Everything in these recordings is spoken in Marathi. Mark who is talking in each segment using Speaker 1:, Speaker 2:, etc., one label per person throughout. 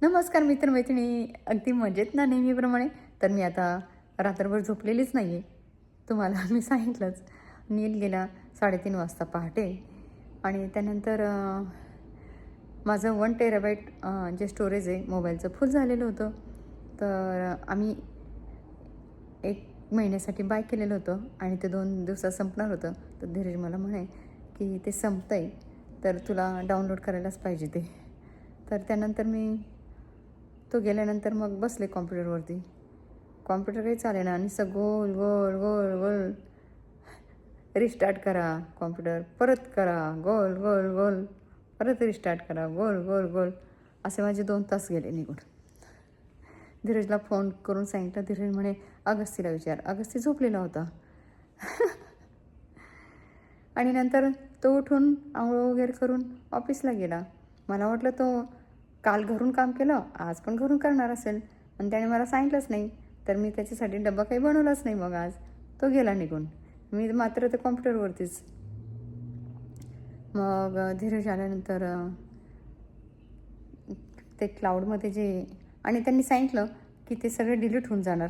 Speaker 1: नमस्कार मित्रमैत्रिणी, अगदी मजेत ना नेहमीप्रमाणे. तर मी आता रात्रभर झोपलेलीच नाही आहे. तुम्हाला मी सांगितलंच. नील गेला 3:30 वाजता पहाटे आणि त्यानंतर माझं 1 टेराबाईट जे स्टोरेज आहे मोबाईलचं फुल झालेलं होतं. तर आम्ही 1 महिन्यासाठी बाय केलेलं होतं आणि ते 2 दिवसात संपणार होतं. तर धीरज मला म्हणे की ते संपतं आहे, तर तुला डाउनलोड करायलाच पाहिजे ते. तर त्यानंतर तो गेल्यानंतर मग बसले कॉम्प्युटरवरती. कॉम्प्युटरही चालेना आणि गोल गोल गोल गोल रिस्टार्ट करा कॉम्प्युटर, परत करा, गोल गोल गोल, परत रिस्टार्ट करा, गोल गोल गोल. असे माझे 2 तास गेले निघून. धीरजला फोन करून सांगितलं. धीरज म्हणे अगस्तीला विचार. अगस्ती झोपलेला होता. आणि नंतर तो उठून आंघोळ वगैरे करून ऑफिसला गेला. मला वाटलं तो काल घरून काम केलं, आज पण घरून करणार असेल आणि त्याने मला सांगितलंच नाही. तर मी त्याच्यासाठी डब्बा काही बनवलाच नाही. मग आज तो गेला निघून. मी मात्र ते कॉम्प्युटरवरतीच. मग धीरज आल्यानंतर ते क्लाउडमध्ये आणि त्यांनी सांगितलं की ते सगळं डिलीट होऊन जाणार.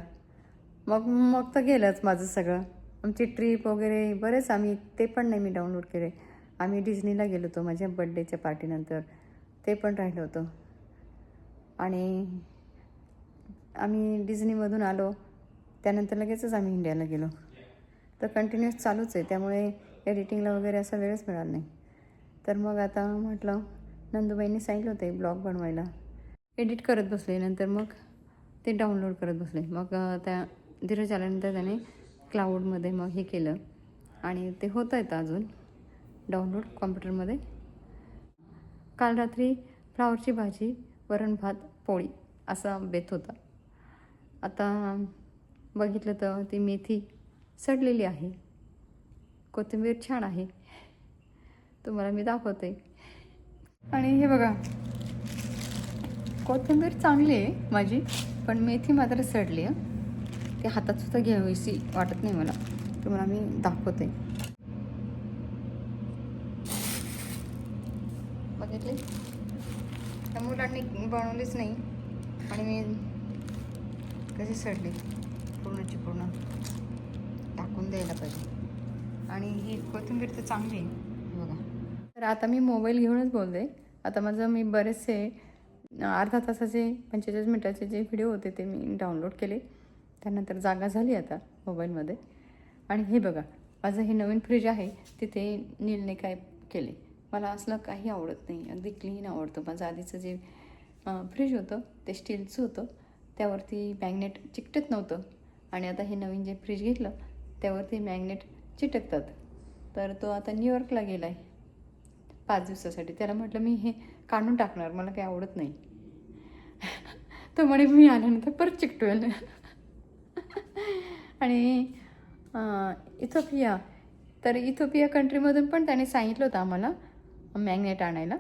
Speaker 1: मग तर गेलंच माझं सगळं. आमची ट्रिप वगैरे बरेच आम्ही ते पण नाही मी डाउनलोड केले. आम्ही डिझनीला गेलो होतो माझ्या बड्डेच्या पार्टीनंतर. ते पण राहिलं होतं. आणि आम्ही डिझनीमधून आलो. त्यानंतर लगेचच आम्ही इंडियाला गेलो. तर कंटिन्यूअस चालूच आहे. त्यामुळे एडिटिंगला वगैरे असा वेळच मिळाला नाही. तर मग आता म्हटलं नंदूबाईंनी सांगितलं होतं ब्लॉग बनवायला. एडिट करत बसले. नंतर मग ते डाउनलोड करत बसले. मग त्या धीरज आल्यानंतर त्याने क्लाउडमध्ये मग हे केलं आणि ते होतं येतं अजून डाउनलोड कॉम्प्युटरमध्ये. काल रात्री फ्लावरची भाजी, वरण भात, पोळी असा बेत होता. आता बघितलं तर ती मेथी सडलेली आहे. कोथिंबीर छान आहे. तुम्हाला मी दाखवते. आणि हे बघा, कोथिंबीर चांगली आहे माझी, पण मेथी मात्र सडली आहे. ती हातात सुद्धा घ्यावीशी वाटत नाही मला. तुम्हाला मी दाखवते. बघितली? त्या मुलांनी बनवलीच नाही आणि मी कशी सडली पूर्णची पूर्ण टाकून द्यायला पाहिजे. आणि ही कोथिंबीर तर चांगली आहे बघा. तर आता मी मोबाईल घेऊनच बोलते. आता माझं मी बरेचसे अर्धा तासाचे 45 मिनटाचे जे व्हिडिओ होते ते मी डाउनलोड केले. त्यानंतर जागा झाली आता मोबाईलमध्ये. आणि हे बघा, माझं हे नवीन फ्रीज आहे. तिथे नीलने काय केले, मला असलं काही आवडत नाही. अगदी क्लीन आवडतं. माझं आधीचं जे फ्रीज होतं ते स्टीलचं होतं. त्यावरती मॅग्नेट चिकटत नव्हतं. आणि आता हे नवीन जे फ्रीज घेतलं त्यावरती मॅग्नेट चिटकतात. तर तो आता न्यूयॉर्कला गेला आहे 5 दिवसासाठी. त्याला म्हटलं मी हे काढून टाकणार, मला काही आवडत नाही. तो म्हणे मी आल्यानंतर परत चिकटवेल. आणि इथोपिया, तर इथोपिया कंट्रीमधून पण त्याने सांगितलं होतं आम्हाला मॅग्नेट आणायला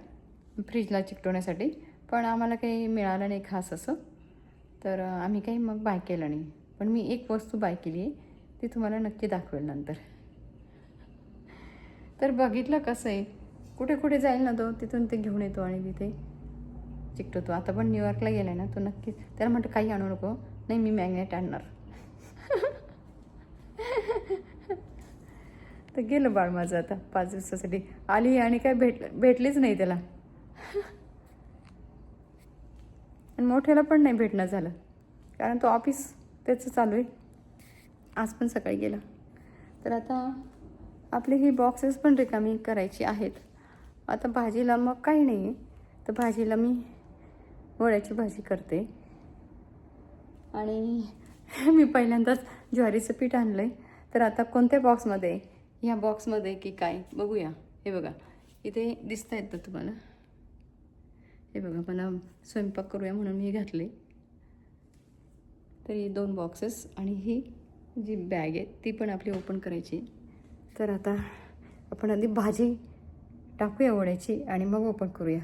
Speaker 1: फ्रीजला चिकटवण्यासाठी. पण आम्हाला काही मिळालं नाही खास असं. तर आम्ही काही मग बाय केलं नाही. पण मी एक वस्तू बाय केली आहे, ती तुम्हाला नक्की दाखवेल नंतर. तर बघितलं कसं आहे, कुठे कुठे जाईल ना तो तिथून ते घेऊन येतो आणि तिथे चिकटवतो. आता पण न्यूयॉर्कला गेला आहे ना तो, नक्कीच त्याला म्हटलं काही आणू नको. नाही, मी मॅग्नेट आणणार. तर गेलं बाळ माझं आता 5 दिवसासाठी. आली आणि काय भेटलीच नाही त्याला. आणि मोठ्याला पण नाही भेटणं झालं, कारण तो ऑफिस त्याचं चालू आहे. आज पण सकाळी गेला. तर आता आपले ही बॉक्सेस पण रिकामी करायची आहेत. आता भाजीला मग काही नाही आहे. तर भाजीला मी वड्याची भाजी करते. आणि मी पहिल्यांदाच ज्वारीचं पीठ आणलं आहे. तर आता कोणत्या बॉक्समध्ये, ह्या बॉक्समध्ये की काय बघूया. हे बघा, इथे दिसता येतं तुम्हाला. हे बघा, मला स्वयंपाक करूया म्हणून मी घातले. तर ही 2 बॉक्सेस आणि ही जी बॅग आहे ती पण आपली ओपन करायची. तर आता आपण आधी भाजी टाकूया वड्याची आणि मग ओपन करूया.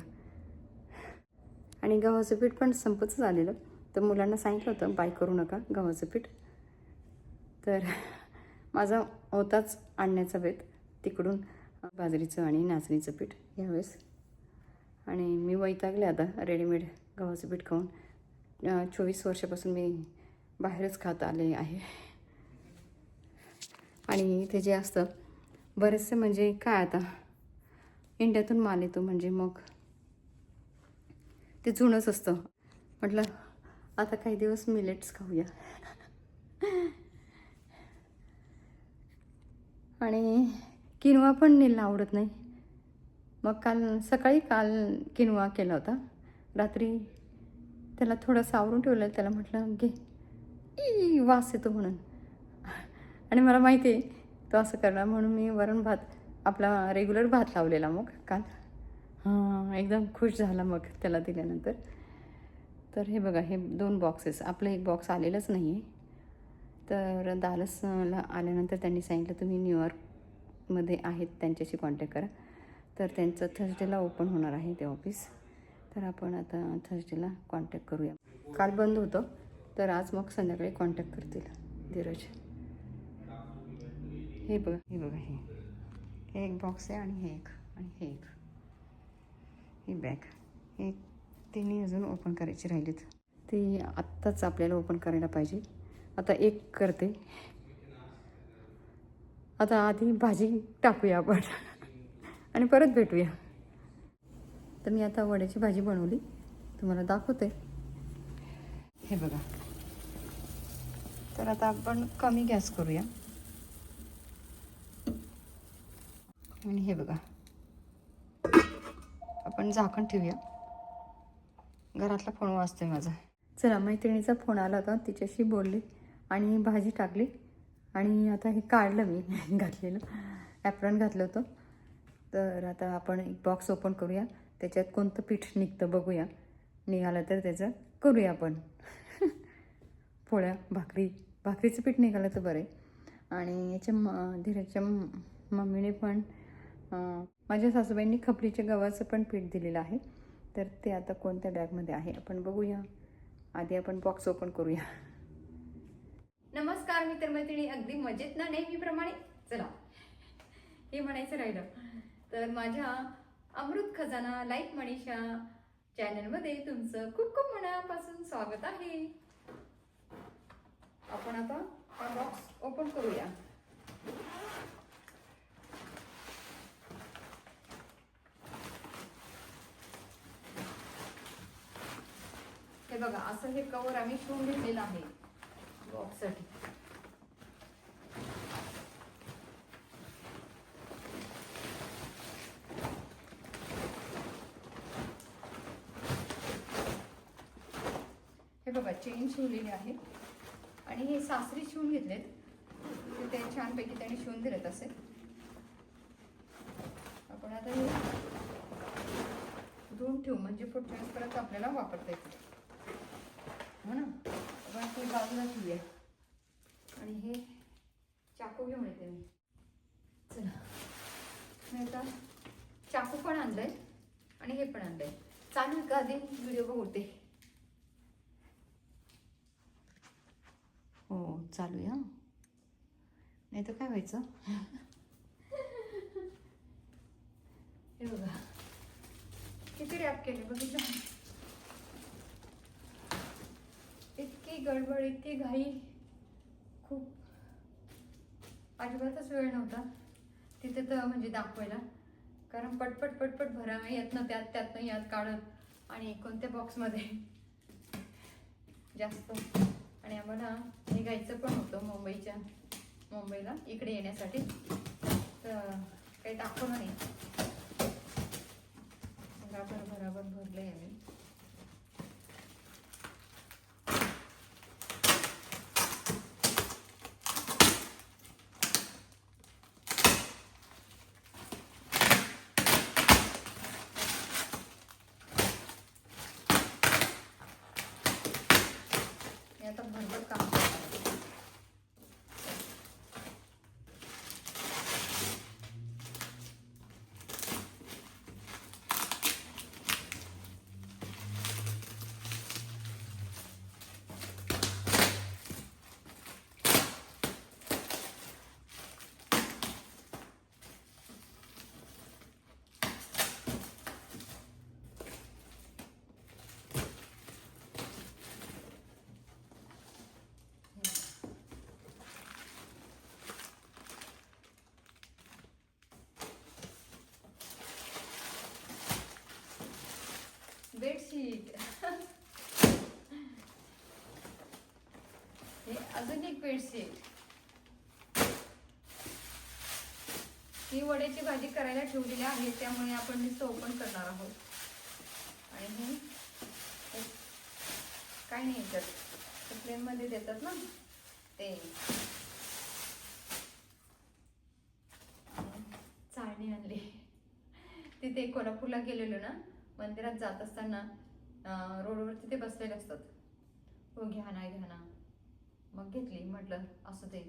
Speaker 1: आणि गव्हाचं पीठ पण संपतच आलेलं. तर मुलांना सांगितलं होतं बाय करू नका गव्हाचं पीठ. तर माझा होताच आणण्याचा बेत तिकडून बाजरीचं आणि नाचणीचं पीठ यावेळेस. आणि मी वैतागले आता रेडीमेड गव्हाचं पीठ खाऊन 24 वर्षापासून मी बाहेरच खात आले आहे. आणि ते जे असतं बरेचसे म्हणजे काय आता इंडियातून माल येतो म्हणजे मग ते जुनंच असतं. म्हटलं आता काही दिवस मिलेट्स खाऊया. आणि किनवा पण नीलला आवडत नाही. मग काल किनवा केला होता. रात्री त्याला थोडंसं आवरून ठेवलं. त्याला म्हटलं घे, वास येतो म्हणून. आणि मला माहिती आहे तो असं करणार म्हणून मी वरण भात आपला रेग्युलर भात लावलेला मग काल. एकदम खुश झाला मग त्याला दिल्यानंतर. तर हे बघा, हे 2 बॉक्सेस, आपलं एक बॉक्स आलेलंच नाही आहे. तर डालसला आल्यानंतर त्यांनी सांगितलं तुम्ही न्यूयॉर्कमध्ये आहेत त्यांच्याशी कॉन्टॅक्ट करा. तर त्यांचं थर्सडेला ओपन होणार आहे ते ऑफिस. तर आपण आता थर्सडेला कॉन्टॅक्ट करूया. काल बंद होतं तर आज मग संध्याकाळी कॉन्टॅक्ट करतील धीरज. हे बघा हे एक बॉक्स आहे आणि हे एक ही बॅग. हे तिन्ही अजून ओपन करायची राहिलीत. ते आत्ताच आपल्याला ओपन करायला पाहिजे. आता एक करते. आता आधी भाजी टाकूया आपण आणि परत भेटूया. तर मी आता वड्याची भाजी बनवली, तुम्हाला दाखवते. हे बघा. तर आता आपण कमी गॅस करूया. आणि हे बघा, आपण झाकण ठेवूया. घरातला फोन वाजतोय माझा. चला, मैत्रिणीचा फोन आला होता, तिच्याशी बोलले आणि भाजी टाकली. आणि आता हे काढलं मी घातलेलं ॲप्रॉन घातलं होतं. तर आता आपण एक बॉक्स ओपन करूया. त्याच्यात कोणतं पीठ निघतं बघूया. निघालं तर त्याचं करूया आपण पोळ्या भाकरीचं पीठ निघालं तर बरं आहे. आणि याच्या धीरजच्या मम्मीने पण माझ्या सासूबाईंनी खपलीच्या गव्हाचं पण पीठ दिलेलं आहे. तर ते आता कोणत्या बॅगमध्ये आहे आपण बघूया. आधी आपण बॉक्स ओपन करूया. नमस्कार मित्रमैत्रिणी, अगदी मजेत ना नेहमीप्रमाणे. चला, हे म्हणायचं राहिलं. तर माझ्या अमृत खजाना लाईक मनीषा चॅनलमध्ये तुमचं खूप खूप मनापासून स्वागत आहे. आपण आता हा बॉक्स ओपन करूया. हे बघा, असं हे कवर आम्ही शिवून घेतलेलं आहे बॉक्ससाठी. हे बघा, चेन शिवलेली आहे आणि हे सासरी शिवून घेतलेत. ते छानपैकी त्याने शिवून दिलेत असे. आपण आता हे धुवून ठेवू म्हणजे पुढच्या वेळेस परत आपल्याला वापरता येतील, हो ना. आपण ते बाजूला ठेवूया. आणि हे चाकू घेऊन येते मी. चला, मी आता चाकू पण आणलंय आणि हे पण आणलंय. चालू का आधी व्हिडिओ बघते. हो, चालू आहे. नाही तर काय व्हायचं. हे बघा, किती रॅप केले बघितलं. इतकी गडबड, इतकी घाई, खूप अजिबातच वेळ नव्हता तिथे तर म्हणजे दाखवायला. कारण पटपट भरा, यातनं त्यातनं यात काढत आणि कोणत्या बॉक्समध्ये जास्त. आणि आम्हाला निघायचं पण होतं मुंबईला इकडे येण्यासाठी. तर काही दाखवलं नाही. बराबर भरले आम्ही. आता भरपूर काम करणार. बेडशीट. हे अजून एक बेडशीट. ही वड्याची भाजी करायला ठेवलेली आहे, त्यामुळे आपण नुसतं ओपन करणार आहोत. आणि हे काय नाही याच्यात प्लेन मध्ये देतात ना ते. चाळणी आणली. तिथे कोल्हापूरला गेलेलो ना, मंदिरात जात असताना रोडवर तिथे बसलेले असतात. हो घ्या ना. मग घेतली. म्हटलं असं ते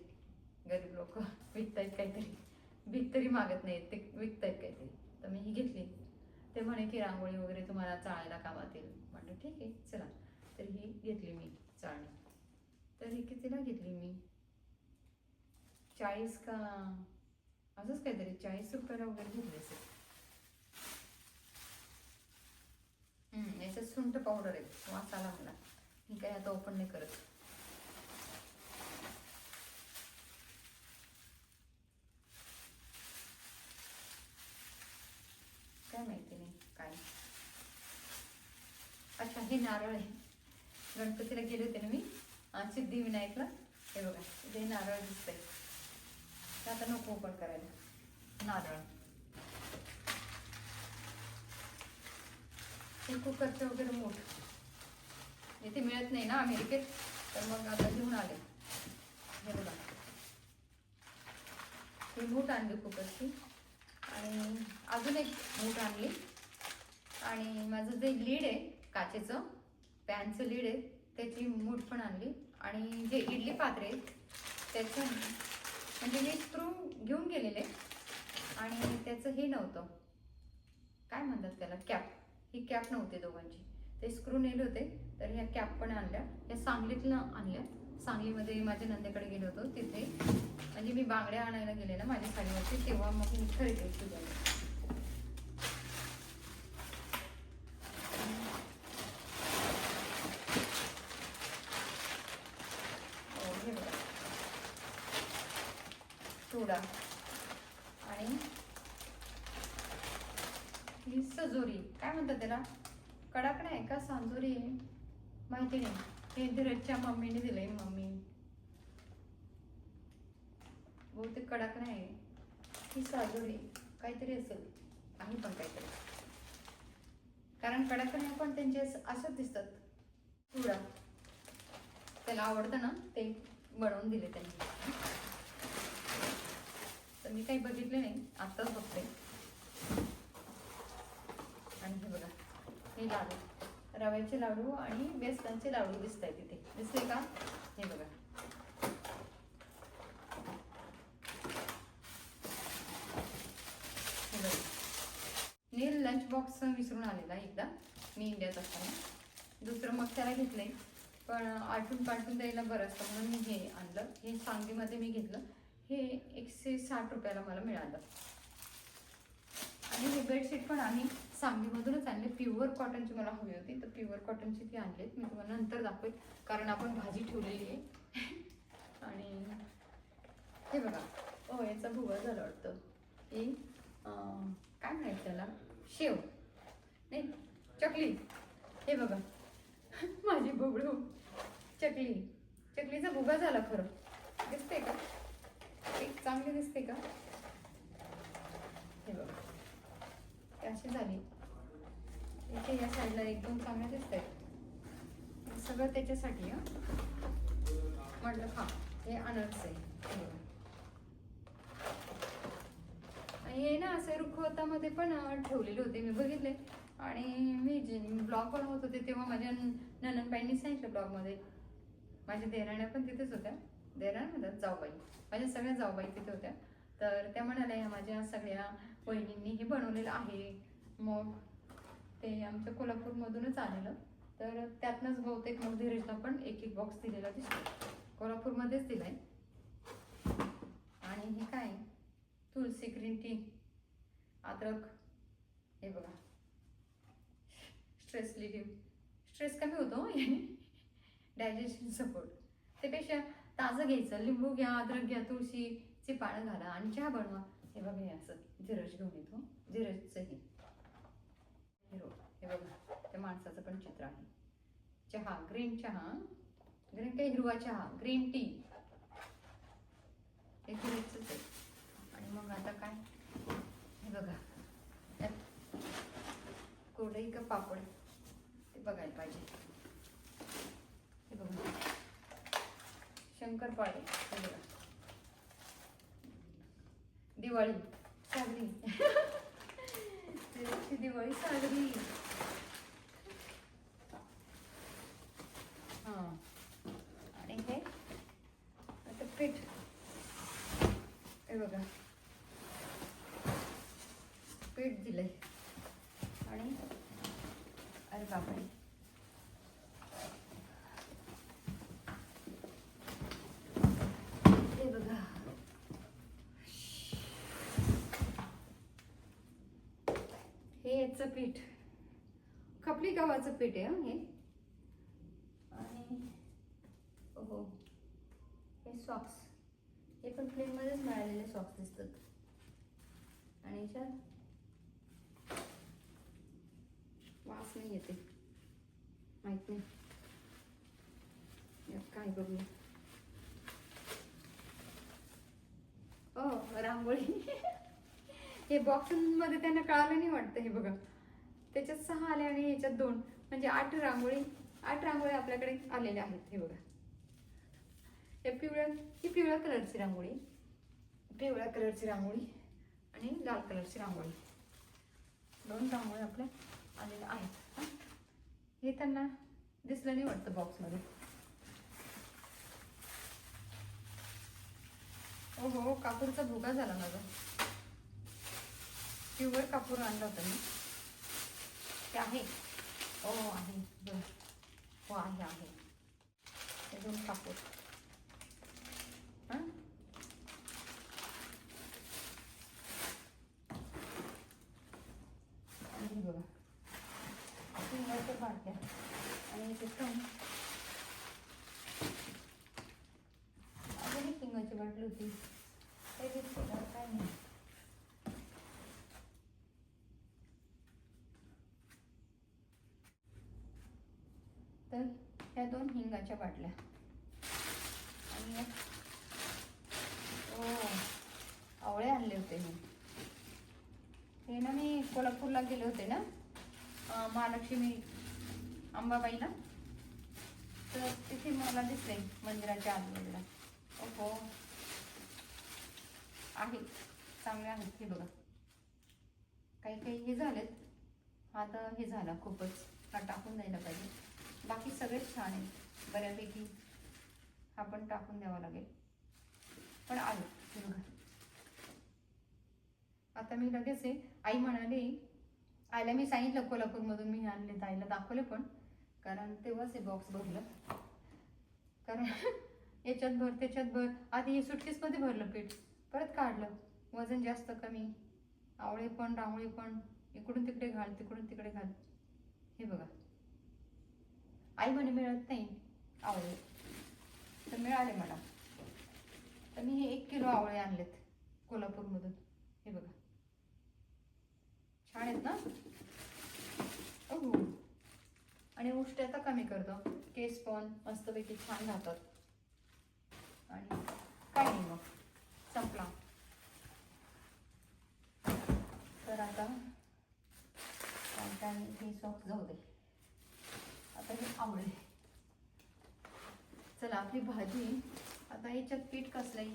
Speaker 1: गरीब लोक विकतायत काहीतरी, भीक तरी मागत नाहीत ते, विकतायत काहीतरी. तर मी ही घेतली. ते म्हणे की रांगोळी वगैरे तुम्हाला चाळायला कामात येईल. म्हटलं ठीक आहे चला. तर ही घेतली मी चाळणी. तर ही कितीला घेतली मी, 40 का असंच काहीतरी, 40 रुपयाला वगैरे घेतली असेल. याच्यात सुंठ पावडर आहे, वास आला मला. मी काय आता ओपन नाही करत. काय माहिती नाही काय. अच्छा हे नारळ आहे. गणपतीला गेले होते ना मी सिद्धिविनायकला. हे बघा इथे नारळ दिसतंय. आता नको ओपन करायला. नारळ हे कुकरचं वगैरे मूठ इथे मिळत नाही ना अमेरिकेत, तर मग आता घेऊन आले. हे बघा ही मूठ आणली कुकरची. आणि अजून एक मूठ आणली. आणि माझं जे लीड आहे काचेचं, पॅनचं लीड आहे, त्याची मूठ पण आणली. आणि जे इडली पात्र आहे त्याचं म्हणजे मी स्क्रू घेऊन गेलेले, आणि त्याचं हे नव्हतं, काय म्हणतात त्याला, कॅप. ही कॅप नव्हते दोघांची, ते स्क्रू नेले होते. तर ह्या कॅप पण आणल्या. ह्या सांगलीतला आणल्या. सांगलीमध्ये माझ्या नंदेकडे गेलो होतो तिथे, म्हणजे मी बांगड्या आणायला गेले ना माझ्या साडीवरती, तेव्हा मग मी खरेदी केली. हे बघा चुडा. आणि ही सजोरी, काय म्हणतात त्याला, कडक नाही का सांजोरी आहे माहिती नाही. हे धीरजच्या मम्मीने दिलंय. मम्मी बहुतेक कडक नाही, ही साजोरी काहीतरी असेल, आहे पण काहीतरी, कारण कडक नाही पण त्यांचे असंच दिसतात. चुडा त्याला आवडतं ना, ते बनवून दिले त्यांनी. तर मी काही बघितले नाही, आत्ताच बघते. आणि हे बघा हे लाडू, रव्याचे लाडू आणि बेसनाचे लाडू दिसत आहेत तिथे, दिसले का. हे बघा नील लंच बॉक्स विसरून आलेला एकदा मी इंडियात असताना. दुसरं मग त्याला घेतलंय, पण आलटून पालटून द्यायला बरं असतं म्हणून मी हे आणलं. हे सांगलीमध्ये मी घेतलं. हे 160 रुपयाला मला मिळालं. आणि हे बेडशीट पण आम्ही सांगलीमधूनच आणले. प्युअर कॉटनची मला हवी होती, तर प्युअर कॉटनची ती आणलीत. मी तुम्हाला नंतर दाखवेल, कारण आपण भाजी ठेवलेली आहे. आणि हे बघा, हो याचा भुगा झाला वाटतं. ही काय म्हणायचं त्याला, शेव नाही, चकली. हे बघा माझी बबडू चकली, चकलीचा भुगा झाला. खरं दिसते का, एक चांगली दिसते का. हे बघा अशी झाली. इथे या साईडला एक दोन चांगल्या दिसत आहेत. सगळं त्याच्यासाठी म्हटलं हा हे आणायचं आहे. आणि हे ना असे रुखवतामध्ये पण ठेवलेले होते, मी बघितले. आणि मी जे ब्लॉग बनवत होते तेव्हा माझ्या ननंदबाईंनी सांगितलं ब्लॉगमध्ये, माझ्या देराण्या पण तिथेच होत्या. देराण्या म्हणतात जाऊबाई, माझ्या सगळ्या जाऊबाई तिथे होत्या. तर त्या म्हणाल्या ह्या माझ्या सगळ्या वहिनींनी हे बनवलेलं आहे. मग ते आमच्या कोल्हापूरमधूनच आलेलं, तर त्यातनंच बहुतेक मग धीरजला पण एक एक बॉक्स दिलेला दिसतो. कोल्हापूरमध्येच दिलाय. आणि हे काय, तुलसी ग्रीन टी, अद्रक. हे बघा स्ट्रेस रिलीफ, स्ट्रेस कमी होतो याने, डायजेशन सपोर्ट. त्यापेक्षा ताजं घ्यायचं, लिंबू घ्या, अद्रक घ्या, तुळशीची पानं घाला आणि चहा बनवा. हे बघा हे असं धीरज घेऊन येतो, धीरजचं हे बघा त्या माणसाचं पण चित्र आहे. चहा, ग्रीन चहा, ग्रीन काही हिरवा चहा, ग्रीन टी, हे ग्रीनच आहे. आणि मग आता काय, हे बघा यात कुरडई का पापड ते बघायला पाहिजे. हे बघा शंकरपाळे, हे बघा दिवाळी साजरी दिवाळी साजरी. हां आणि हे आता पीठ, हे बघा पीठ दिलंय. आणि अरे बापरे, हे बघा हे याचं पीठ, खपली गव्हाचं पीठ आहे हे. आणि हो हे सॉक्स, हे पण प्लेनमध्येच मिळालेले सॉक्स दिसतात. आणि याच्यात वास नाही येते, माहित नाही यात काय बघूया. ओ रांगोळी हे बॉक्समध्ये त्यांना कळालं नाही वाटतं. हे बघा त्याच्यात 6 आले आणि ह्याच्यात 2, म्हणजे 8 रांगोळी आपल्याकडे आलेल्या आहेत. हे बघा ही पिवळ्या कलरची रांगोळी, पिवळ्या कलरची रांगोळी आणि लाल कलरची रांगोळी, 2 रांगोळी आपल्या आलेल्या आहेत. हे त्यांना दिसलं नाही वाटतं बॉक्समध्ये. हो कापूरचा भुगा झाला माझा. प्युअर कापूर आणला होता मी, ते आहे. आहे बघ, हो आहे हे 2 कापूर. हां आणि बघा पिंगाच्या बाटल्या आणि इथे पण अजून एक पिंगाची बाटली होती, ते दिसते का काय नाही. तर ह्या 2 हिंगाच्या बाटल्या आणि आवळे आणले होते मी. हे ना मी कोल्हापूरला गेले होते ना, महालक्ष्मी अंबाबाईला, तर तिथे मला दिसले मंदिराच्या आजूबाजूला. हो आहेत, चांगले आहेत. हे बघा काही हे झालेत, आता हे झाला खूपच, हा टाकून द्यायला पाहिजे. बाकी सगळेच छान आहेत बऱ्यापैकी, हा पण टाकून द्यावा लागेल. पण आले हे बघा. आता मी लगेच आहे, आई म्हणाली, आईला मी सांगितलं कोल्हापूरमधून मी आणले, तर आईला दाखवले पण, कारण तेव्हाच हे बॉक्स भरलं. कारण याच्यात भर त्याच्यात भर, आधी हे सुटकेसमध्ये भरलं पीठ, परत काढलं, वजन जास्त कमी, आवळे पण रांगोळी पण, इकडून तिकडे घाल तिकडून तिकडे घाल. हे बघा आई म्हणे मिळत नाही आवळे, तर मिळाले मला. तर मी हे 1 किलो आवळे आणलेत कोल्हापूरमधून. हे बघा छान आहेत ना. आणि उष्णता कमी करतो, केस पण मस्तपैकी छान राहतात. आणि काय नाही मग संपला. तर आता काय हे सॉक्स जाऊ दे, आता हे आवळे. चला आपली भाजी आता याच्यात पीठ कसलंय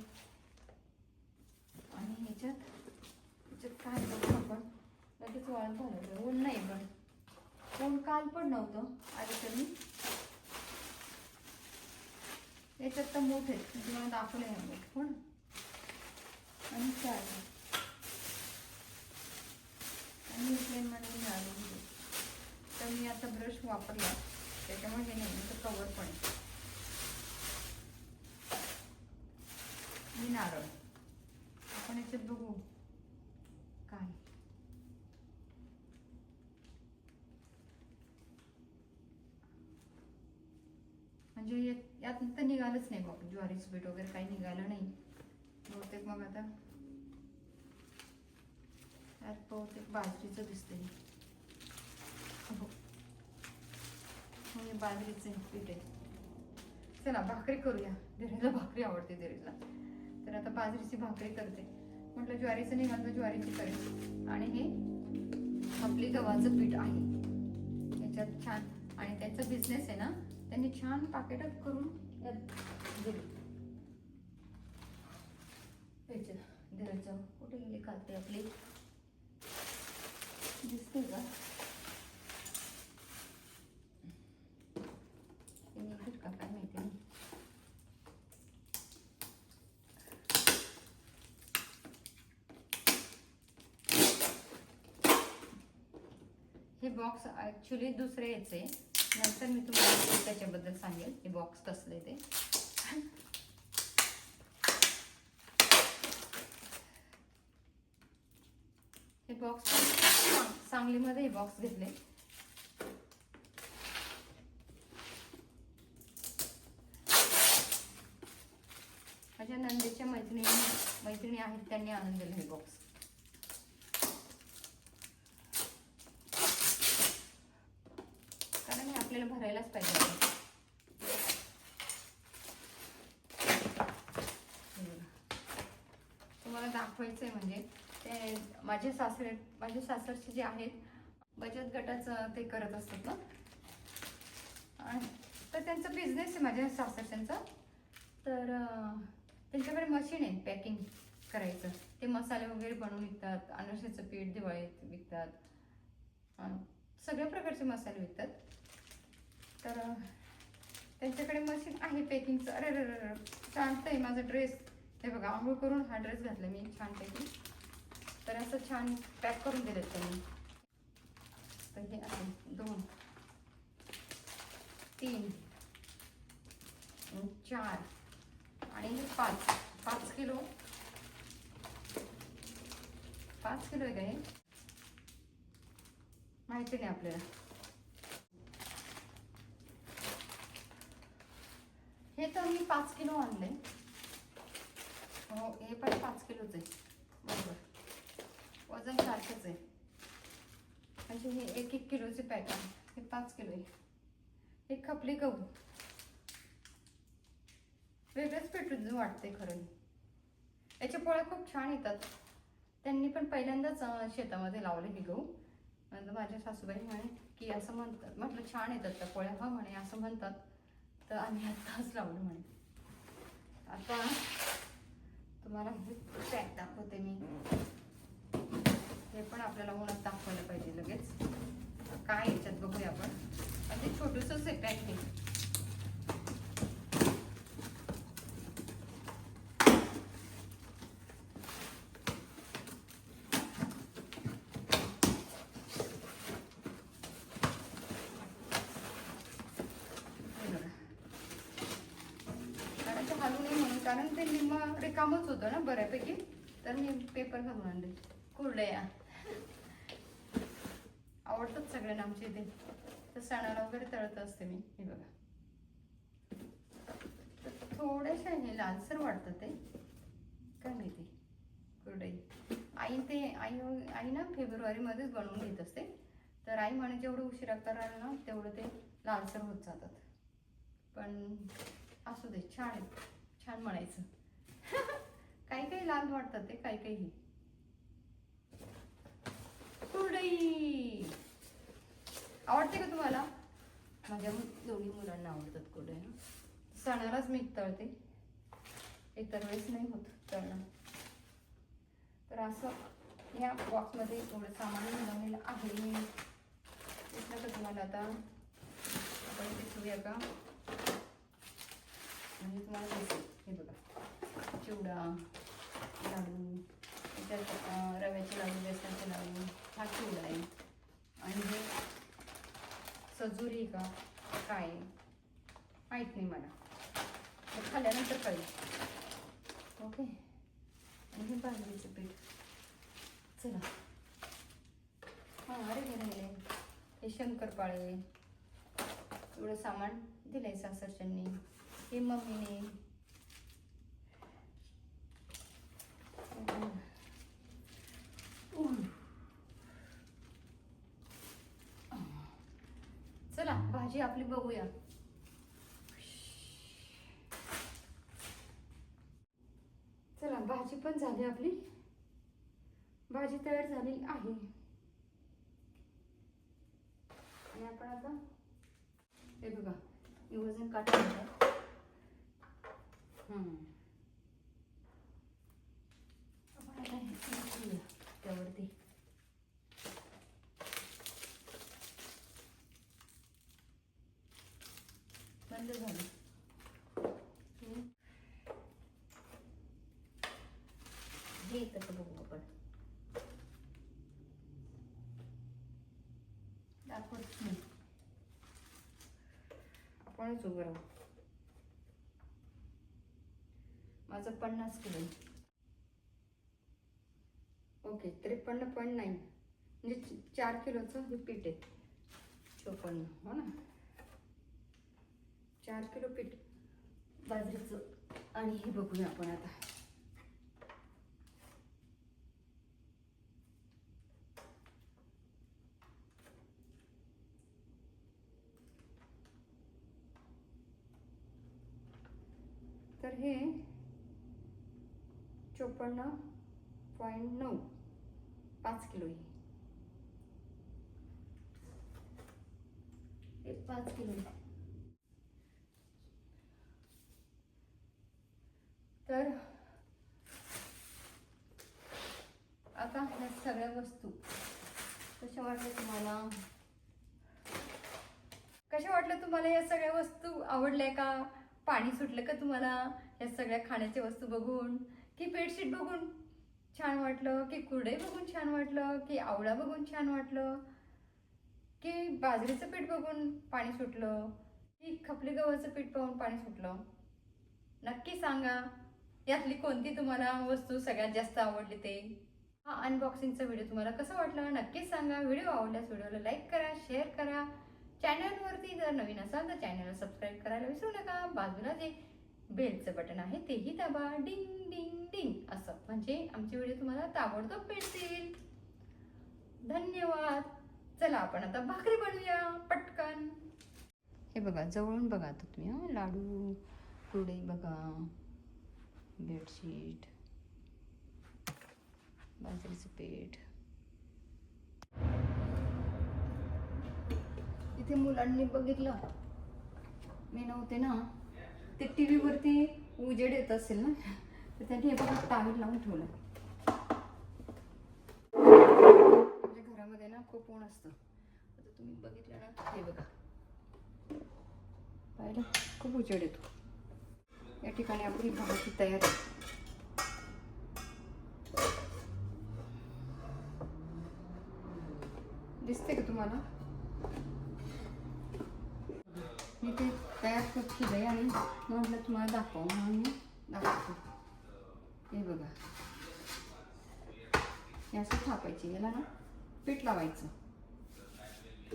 Speaker 1: आणि याच्यात काय बघू आपण. लगेच वाळत घालायचं, ऊन नाही पण ऊन काल पण नव्हतं. आधी तर मी याच्यात तर मोठे तुम्हाला दाखवले आहे मोठ पण. आणि काय आणि प्लेनमध्ये मिळाले, तर मी आता ब्रश वापरला त्याच्यामुळे हे नाही तर कवर पण आहे. मी नारळ आपण याच्यात बघू काय, म्हणजे यात तर निघालंच नाही बघ, ज्वारीचं पीठ वगैरे काही निघालं नाही बहुतेक. मग आता यात बहुतेक बाजरीचं दिसतंय. हो हे बाजरीचे पीठ आहे. चला भाकरी करूया. धीरेला भाकरी आवडते धीरेला, तर आता बाजरीची भाकरी करते. म्हटलं ज्वारीचं निघालं तर ज्वारीची करेल. आणि हे आपली गव्हाचं पीठ आहे याच्यात छान. आणि त्यांचा बिझनेस आहे ना, त्यांनी छान पाकिट करून दिले. धीरेचं कुठे गेली खाते आपली, दिसते का? का काय माहिती नाही. हे बॉक्स ॲक्च्युली दुसरे याचे, नंतर मी तुम्हाला त्याच्याबद्दल सांगेल हे बॉक्स कसले ते. हे बॉक्स सांगलीमध्ये हे बॉक्स घेतले. माझ्या नंदेच्या मैत्रिणी आहेत, त्यांनी आणून दिले हे बॉक्स. कारण हे आपल्याला भरायलाच पाहिजे. तुम्हाला दाखवायचंय म्हणजे ते माझे सासरचे जे आहेत बचत गटाचं ते करत असतात ना, तर त्यांचा बिझनेस आहे माझ्या सासरच्यांचा. तर त्यांच्याकडे मशीन आहे पॅकिंग करायचं. ते मसाले वगैरे बनवून विकतात, अनारशाचं पीठ दिवाळीत विकतात, सगळ्या प्रकारचे मसाले विकतात. तर त्यांच्याकडे मशीन आहे पॅकिंगचं. अरे चालतंय. माझा ड्रेस हे बघा, आंघोळ करून हा ड्रेस घातला मी छानपैकी. तर असं छान पॅक करून दिलेत त्यांनी. तर हे आहे 2, 3, 4 आणि 5 किलो. 5 किलो आहे का हे माहिती नाही आपल्याला. हे तर मी 5 किलो आणले. हो, हे पण 5 किलोच आहे बरोबर. वजन सारखंच आहे. म्हणजे हे 1-1 किलोचे पॅक आहे. हे 5 किलो आहे. हे खपली गहू वेगळंच पेटून वाटते खरं. याच्या पोळ्या खूप छान येतात. त्यांनी पण पहिल्यांदाच शेतामध्ये लावले हे गहू. नंतर माझ्या सासूबाई म्हणे की असं म्हणतात. म्हटलं छान येतात त्या पोळ्या. हा म्हणे असं म्हणतात. तर आम्ही आत्ताच लावलं म्हणे. आता तुम्हाला हे पॅक दाखवते मी. हे पण आपल्याला उन्हात दाखवायला पाहिजे लगेच. काय याच्यात बघूया आपण. आणि ते छोटूसंच आहे पॅक हे. कारण ते निम्मा रिकामच होतं ना बऱ्यापैकी. तर मी पेपर घालून आणले. कुरडया आवडतात सगळ्यांना आमच्या इथे. तर सणाला वगैरे तळत असते मी. हे बघा थोड्याशा हे लालसर वाटतं ते, काय माहिती. कुरडई आई ना फेब्रुवारीमध्येच बनवून घेत असते. तर आई म्हणे जेवढं उशिरा कराल ना तेवढं ते लालसर होत जातात. पण असू दे, छान आहे. छान म्हणायचं. काही लाल वाटतात ते, काही कुरडई आवडते का तुम्हाला? माझ्या दोन्ही मुलांना आवडतात कुरडया. सणालाच मी तळते, इतर वेळेस नाही होत तळणं. तर असं या बॉक्समध्ये थोडं सामान बनवलेलं आहे. दिसलं का तुम्हाला? आता आपण दिसूया का? म्हणजे तुम्हाला दिसेल. हे बघा चिवडा, लाडू, त्याच्यात रव्याचे लाडू, बेसनाचे लाडू, हा चिवडा आहे. आणि हे सजुरी का काय माहीत नाही मला, खाल्ल्यानंतर कळेल. ओके. आणि हे बाजरीचं पीठ. चला हां, अरे गेले हे शंकरपाळे. एवढं सामान दिलंय सासरच्यांनी. हे मम्मीने. चला बाहेर भाजी आपली बघूया. चला, भाजी पण झाली आपली. भाजी तयार झाली आहे. आणि आपण आता हे बघा, हे वजन काढून घेऊया. आपण आता हे ठेवूया त्यावरती. बंद झालं. हे कसं बघू आपण. दाखवत नाही, आपणच उभं राहू. माझं 50 किलो. ओके, 53.9 म्हणजे 4 किलोचं हे पीठ आहे. 54, हो ना. 4 किलो पीठ बाजरीचं. आणि हे बघूया आपण आता. तर हे 54.9, 5 किलो. हे 5 किलो. तर आता ह्या सगळ्या वस्तू कशा वाटल्या तुम्हाला? कशा वाटल्या तुम्हाला या सगळ्या वस्तू? आवडल्या का? पाणी सुटलं का तुम्हाला या सगळ्या खाण्याच्या वस्तू बघून? की बेडशीट बघून छान वाटलं? की कुरडई बघून छान वाटलं? की आवळा बघून छान वाटलं? की बाजरीचं पीठ बघून पाणी सुटलं? की खपली गव्हाचं पीठ पाहून पाणी सुटलं? नक्की सांगा यातली कोणती तुम्हाला वस्तू सगळ्यात जास्त आवडली ते. हा अनबॉक्सिंगचा व्हिडिओ तुम्हाला कसा वाटला नक्कीच सांगा. व्हिडिओ आवडल्यास व्हिडिओला लाईक करा, शेअर करा. चॅनलवरती जर नवीन असाल तर चॅनलला सबस्क्राईब करायला विसरू नका. बाजूला जे बेलचं बटन आहे तेही दाबा. डिंग डिंग डिंग असं, म्हणजे आमचे व्हिडिओ तुम्हाला ताबडतोब भेटतील. धन्यवाद. चला, आपण आता भाकरी बनवूया पटकन. हे बघा, जवळून बघा आता तुम्ही. हा, लाडू, कुरडई बघा, बेडशीट, बाजरीचं पीठ. इथे मुलांनी बघितलं मी नव्हते ना, ते टी व्हीवरती उजेड येत असेल ना, तर त्यांनी हे बघा टावेल लावून ठेवलं. म्हणजे घरामध्ये ना खूप ऊन असतं. आता तुम्ही बघितलं ना, हे बघा पाहिलं, खूप उजेड येतो. या ठिकाणी आपली भाजी तयार आहे. दिसते का तुम्हाला? मी ते तयार केलंय आणि म्हटलं तुम्हाला दाखवा म्हणून मी दाखवते. हे बघा, हे असं थापायची. याला ना पीठ लावायचं.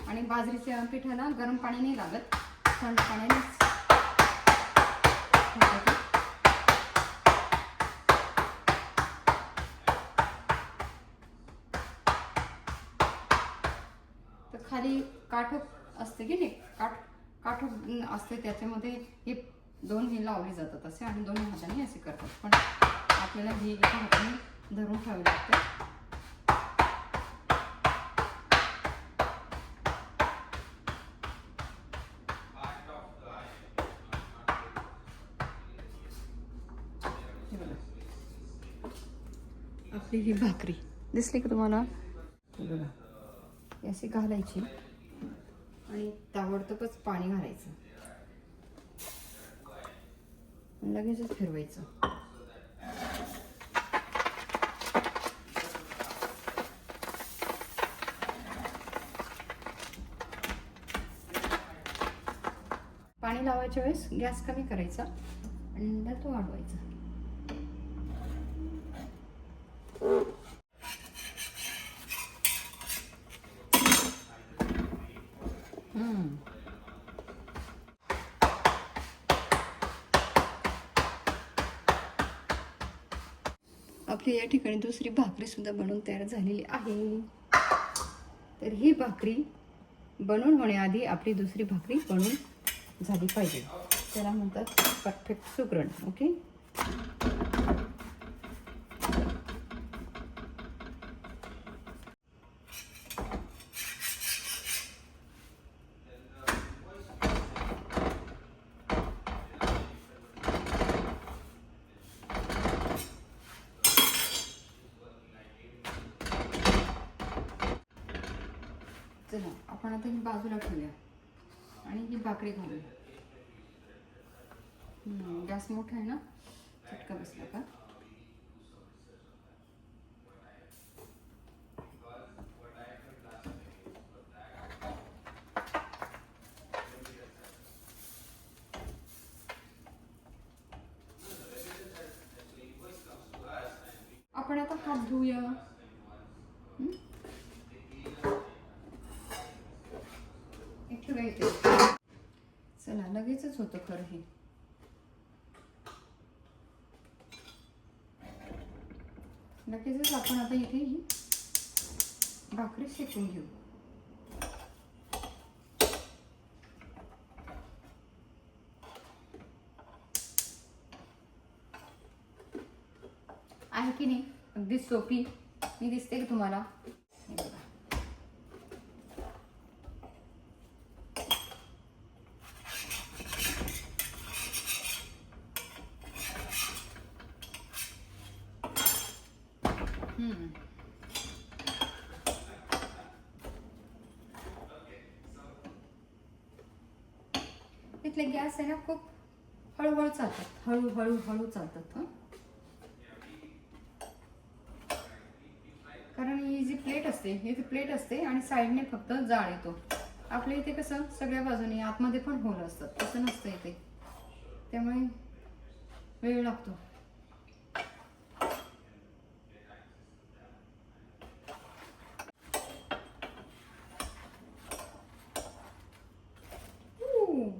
Speaker 1: आणि बाजरीच्या पिठाला गरम पाणी नाही लागत, थंड पाण्यानेच तर खाली काठोक असते की नाही, काठोक असते, त्याच्यामध्ये हे दोन हे लावले जातात असे आणि दोन्ही हाताने असे करतात. पण आपल्याला हे एका हाताने धरून ठेवावे लागते. आपली ही भाकरी दिसली का तुम्हाला? बघा, अशी घालायची आणि ताबडतोबच पाणी घालायचं, लगेचच फिरवायचं. पाणी लावायच्या वेळेस गॅस कमी करायचा आणि नंतर तो वाढवायचा. आपली या ठिकाणी दुसरी भाकरी सुद्धा बनवून तयार झालेली आहे. तर ही भाकरी बनवून होण्याआधी आपली दुसरी भाकरी बनवून झाली पाहिजे. त्याला म्हणतात परफेक्ट सुगरण. ओके. चला आपण आता ही बाजूला ठेवूया आणि ही भाकरी घालूया. गॅस मोठा आहे ना, चटका बसला का. आपण आता हात धुऊया. चला लगेचच होतं खरं हे. लगेचच आपण आता इथे ही भाकरी शेकून घेऊ. आहे की नाही अगदी सोपी. मी दिसते की तुम्हाला. इथले गॅस आहे ना खूप हळूहळू चालतात. हळू चालतात. कारण ही जी प्लेट असते ही ती प्लेट असते आणि साईडने फक्त जाळ येतो. आपल्या इथे कसं सगळ्या बाजूने आतमध्ये पण होल असतात, तसं नसतं इथे. त्यामुळे वेळ लागतो.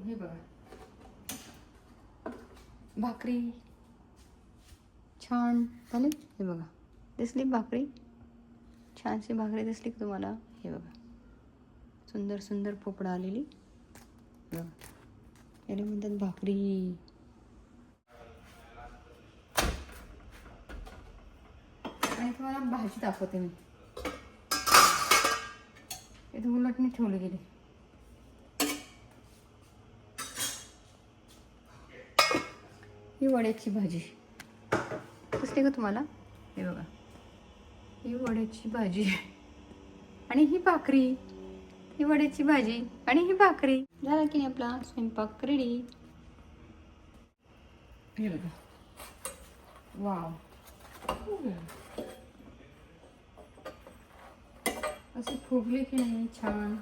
Speaker 1: हे बघा भाकरी छान झाली. हे बघा दिसली भाकरी. छानशी भाकरी दिसली की तुम्हाला. हे बघा सुंदर सुंदर पोपडा आलेली. बघा याला म्हणतात भाकरी. आणि तुम्हाला भाजी दाखवते मी. इथे उलटणी ठेवली गेली. ही वड्याची भाजी दिसली का तुम्हाला. हे बघा ही वड्याची भाजी आणि ही भाकरी. ही वड्याची भाजी आणि ही भाकरी. झाला की नाही आपला स्वयंपाक रेडी. हे बघा वाव. असे फुगले की नाही छान.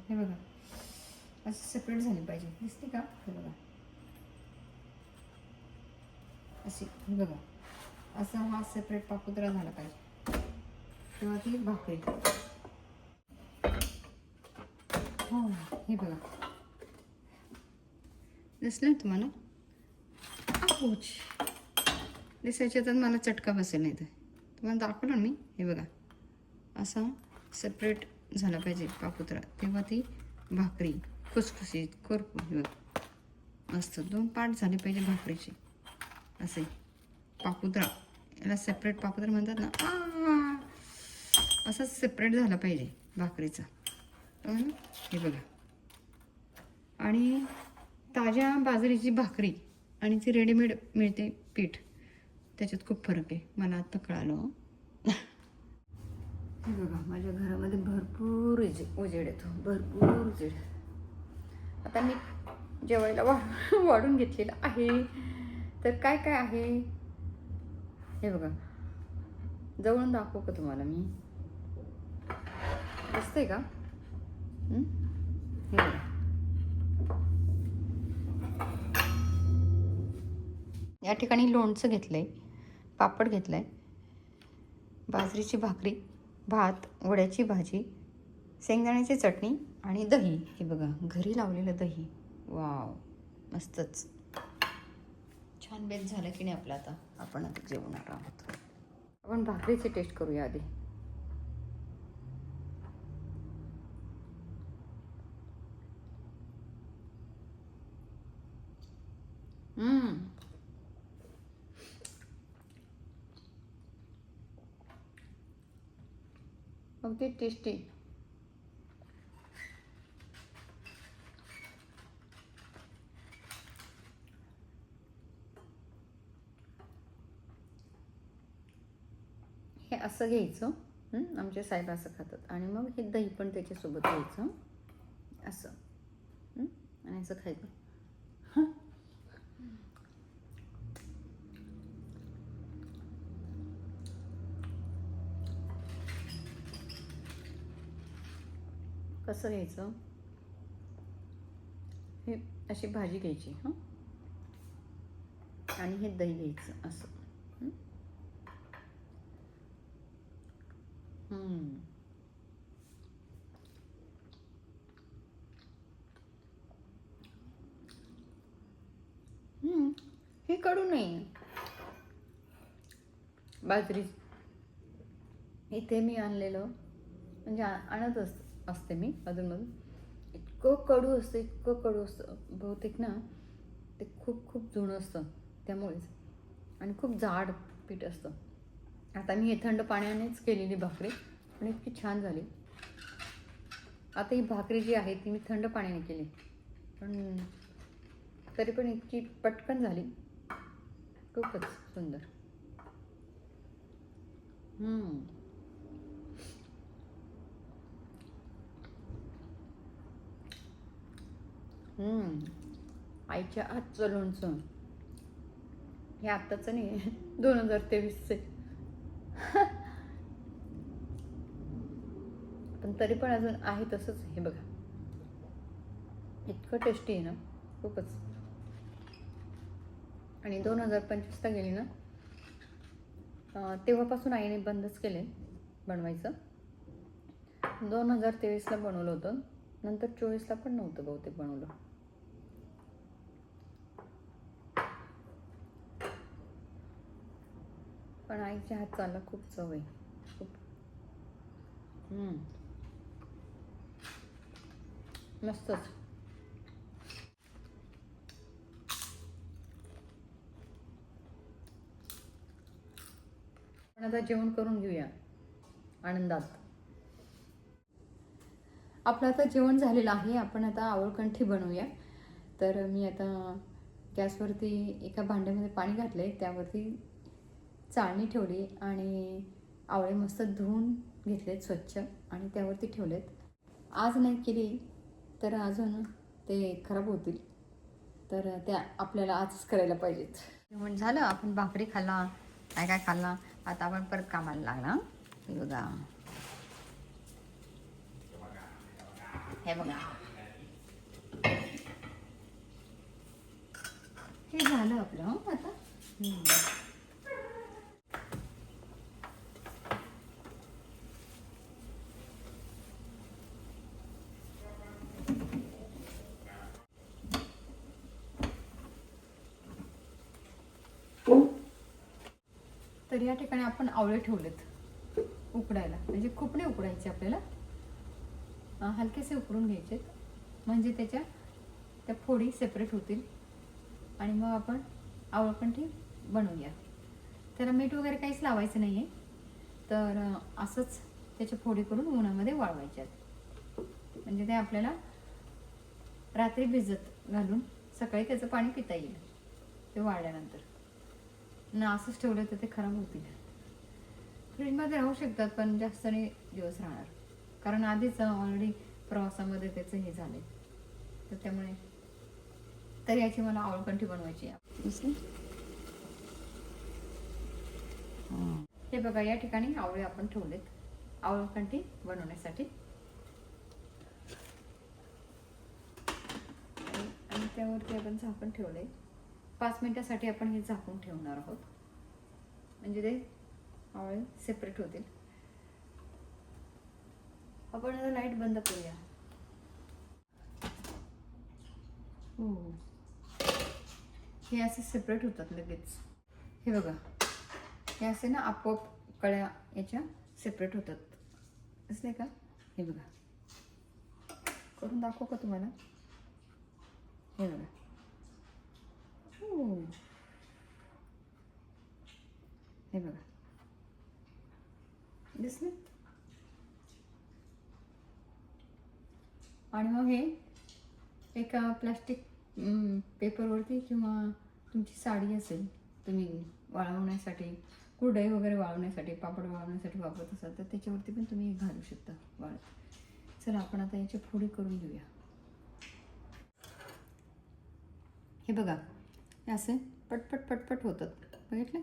Speaker 1: हे बघा असं सेपरेट झाली पाहिजे. दिसते का. हे बघा अशी. हे बघा असा हा सेपरेट पापुद्रा झाला पाहिजे तेव्हा ती भाकरी. हो हे बघा दिसलं तुम्हाला. दिसायच्या तर मला चटका बसेल नाही तर तुम्हाला दाखवलं मी. हे बघा असा सेपरेट झाला पाहिजे पापुद्रा तेव्हा ती भाकरी खुसखुशीत करपू. हे बघा मस्त 2 पार्ट झाले पाहिजे भाकरीचे. असे पापुद्रा याला सेपरेट पापुद्रा म्हणतात ना. असं सेपरेट झाला पाहिजे भाकरीचा. हे बघा आणि ताज्या बाजरीची भाकरी आणि ती रेडीमेड मिळते पीठ त्याच्यात खूप फरक आहे. मला आता कळालं. हे बघा माझ्या घरामध्ये भरपूर उजेड येतो. भरपूर उजेड. आता मी जेवायला वाढून घेतलेलं आहे. तर काय काय आहे हे बघा. जवळून दाखवू का तुम्हाला मी. दिसतंय का. हे बघा या ठिकाणी लोणचं घेतलंय, पापड घेतलाय, बाजरीची भाकरी, भात, वड्याची भाजी, शेंगदाण्याची चटणी आणि दही. हे बघा घरी लावलेलं दही. वाव मस्तच. छान बेत झालं की नाही आपलं. आता आपण आता जेवणार आहोत. आपण भाकरीची टेस्ट करूया आधी. अगदी टेस्टी. हे असं घ्यायचं. आमचे साहेब असं खातात. आणि मग हे दही पण त्याच्यासोबत घ्यायचं असं. आणि असं खायचं. कसं घ्यायचं, हे अशी भाजी घ्यायची आणि हे दही घ्यायचं असं. हे कडू नाही. बाजरी इथे मी आणलेलं, म्हणजे आणत असते मी अधूनमधून. इतकं कडू असतं, इतकं कडू असतं. बहुतेक ना ते खूप खूप जुनं असतं त्यामुळेच. आणि खूप जाड पीठ असतं. आता मी हे थंड पाण्यानेच केलेली भाकरी आणि इतकी छान झाली. आता ही भाकरी जी आहे ती मी थंड पाण्याने केली, पण तरी पण इतकी पटकन झाली, खूपच सुंदर. आईच्या हातचं लोणचं. हे आत्ताचं नाही, 2023चे. पण तरी पण अजून आहे तसंच. हे बघा, इतकं टेस्टी आहे ना, खूपच. आणि 2025ला गेली ना, तेव्हापासून आईने बंदच केले बनवायचं. 2023ला बनवलं होतं, नंतर 24ला पण नव्हतं बहुतेक बनवलं. पण आईच्या हाताला खूप चव आहे, खूप. मस्तच. पण आता जेवण करून घेऊया आनंदात. आपलं आता जेवण झालेलं आहे. आपण आता आवळकंठी बनवूया. तर मी आता गॅसवरती एका भांड्यामध्ये पाणी घातले, त्यावरती चाळणी ठेवली आणि आवळे मस्त धुवून घेतलेत स्वच्छ आणि त्यावरती ठेवलेत. आज नाही केली तर अजून ते खराब होतील, तर त्या आपल्याला आजच करायला पाहिजेत. जेवण झालं, आपण भाकरी खाल्ला, काय काय खाल्ला. आता आपण परत कामाला लागला. हे बघा, हे बघा, हे झालं आपलं आता. तर या ठिकाणी आपण आवळे ठेवलेत उकडायला. म्हणजे खूप नाही उकडायचे आपल्याला, हलकेसे उकडून घ्यायचे, म्हणजे त्या फोडी सेपरेट होतील. आणि मग आपण आवळकंठी बनवूया. त्याला मीठ वगैरे काहीच लावायचं नाही आहे. तर असंच त्याच्या फोडी करून उन्हामध्ये वाळवायच्यात. म्हणजे ते आपल्याला रात्री भिजत घालून सकाळी त्याचं पाणी पिता येईल ते वाळल्यानंतर. ना असंच ठेवलं तर ते खराब होतील. फ्रीजमध्ये राहू शकतात पण जास्त नाही दिवस राहणार, कारण आधीच ऑलरेडी प्रवासामध्ये त्याचं हे झालं, तर त्यामुळे. तर याची मला आवळकंठी बनवायची आहे. हे बघा, या ठिकाणी आवळे आपण ठेवलेत आवळकंठी बनवण्यासाठी. आणि त्यावरती आपण झाकण ठेवलंय. 5 मिनिटासाठी आपण हे झाकून ठेवणार आहोत, म्हणजे ते आवळे सेपरेट होतील. आपण आता लाईट बंद करूया. हे असे सेपरेट होतात लगेच. हे बघा, हे असे ना आपोआप कळ्या याच्या सेपरेट होतात, असले का? हे बघा, करून दाखवू का तुम्हाला? हे बघा, हे बघा, दिसले? आणि मग हे एका प्लास्टिक पेपरवरती किंवा तुमची साडी असेल, तुम्ही वाळवण्यासाठी कुरडई वगैरे वाळवण्यासाठी, पापड वाळवण्यासाठी वापरत असाल तर त्याच्यावरती पण तुम्ही घालू शकता वाळत. चला आपण आता याची फोडी करून घेऊया. हे बघा, हे असे पटपट पटपट होतात, बघितले?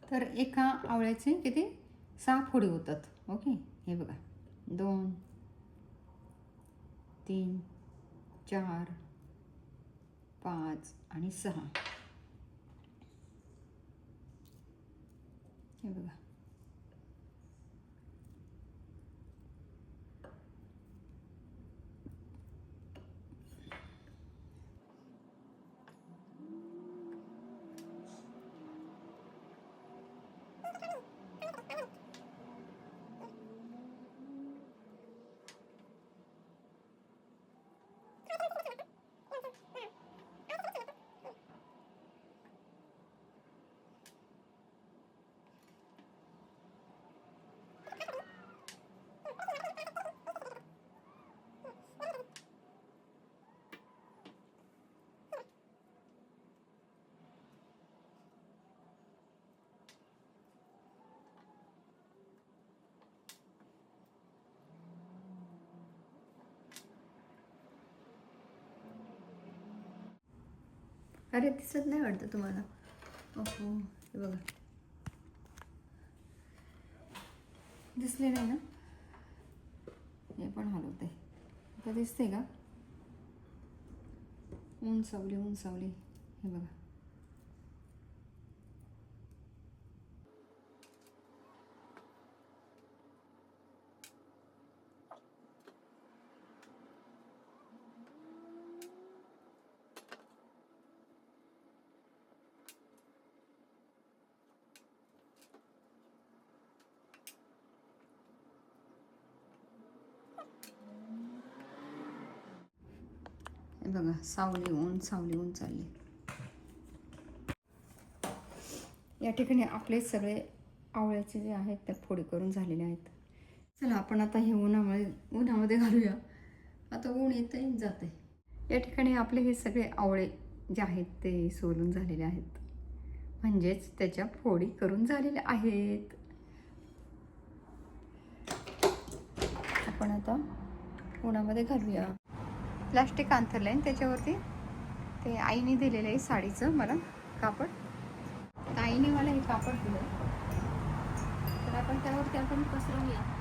Speaker 1: तर एका आवळ्याचे किती 6 फोडी होतात. ओके, हे बघा 2 3 4 5 आणि 6. हे बघा. अरे दिसत नाही वाटतं तुम्हाला? ओहो, हे बघा, दिसले नाही ना? हे पण हलवते. आता दिसते का? ऊन सावली, ऊन सावली. हे बघा. हे बघा, सावली ऊन सावली ऊन चालली. या ठिकाणी आपले सगळे आवळ्याचे जे आहेत त्या फोडी करून झालेले आहेत. चला आपण आता हे उन्हामध्ये घालूया. आता ऊन येते जाते. या ठिकाणी आपले हे सगळे आवळे जे आहेत ते सोलून झालेले आहेत, म्हणजेच त्याच्या फोडी करून झालेल्या आहेत. आपण आता उन्हामध्ये घालूया. प्लास्टिक अंथरलं आहे त्याच्यावरती ते आईने दिलेलं आहे साडीचं मला कापड. आईने मला हे कापड दिलं, तर आपण त्यावरती आपण पसरवूया.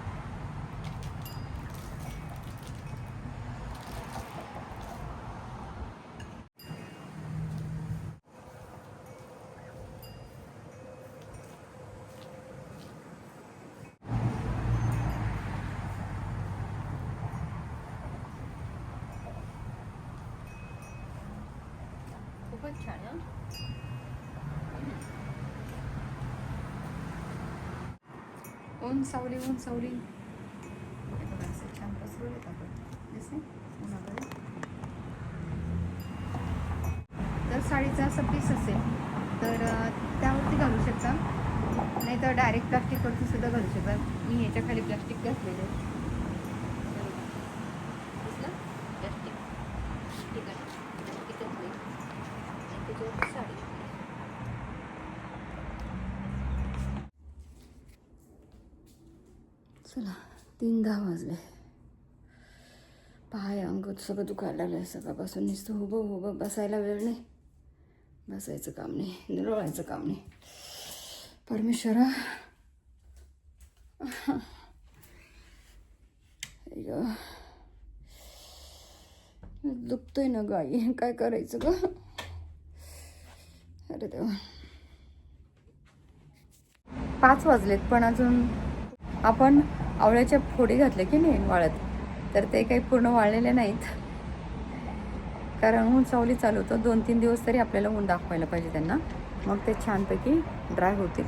Speaker 1: खूपच छान आहे. ऊन सावली, ऊन सावली. हे बघा, असं छान पसरवलेत आपण. दिसते उन्हामध्ये. जर साडीचा असं पीस असेल तर त्यावरती घालू शकता, नाही तर डायरेक्ट प्लास्टिकवरती सुद्धा घालू शकता. मी ह्याच्या खाली प्लास्टिक घातलेलं आहे. साडी चला 3:10 वाजले. पाय अंग सगळं दुखायला लागलं. सकाळपासून नुसतं उभं बसायला वेळ नाही, बसायचं काम नाही, लोळायचं काम नाही. परमेश्वरा दुखतोय ना गाई, काय करायचं ग? अरे देवा. 5 वाजलेत पण अजून आपण आवळ्याच्या फोडी घातल्या की नाही वाळत, तर ते काही पूर्ण वाळलेले नाहीत. कारण ऊन सावली चालू होतं. 2-3 दिवस तरी आपल्याला ऊन दाखवायला पाहिजे त्यांना, मग ते छानपैकी ड्राय होतील.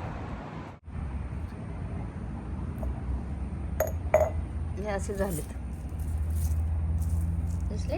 Speaker 1: हे असे झालेत दिसले.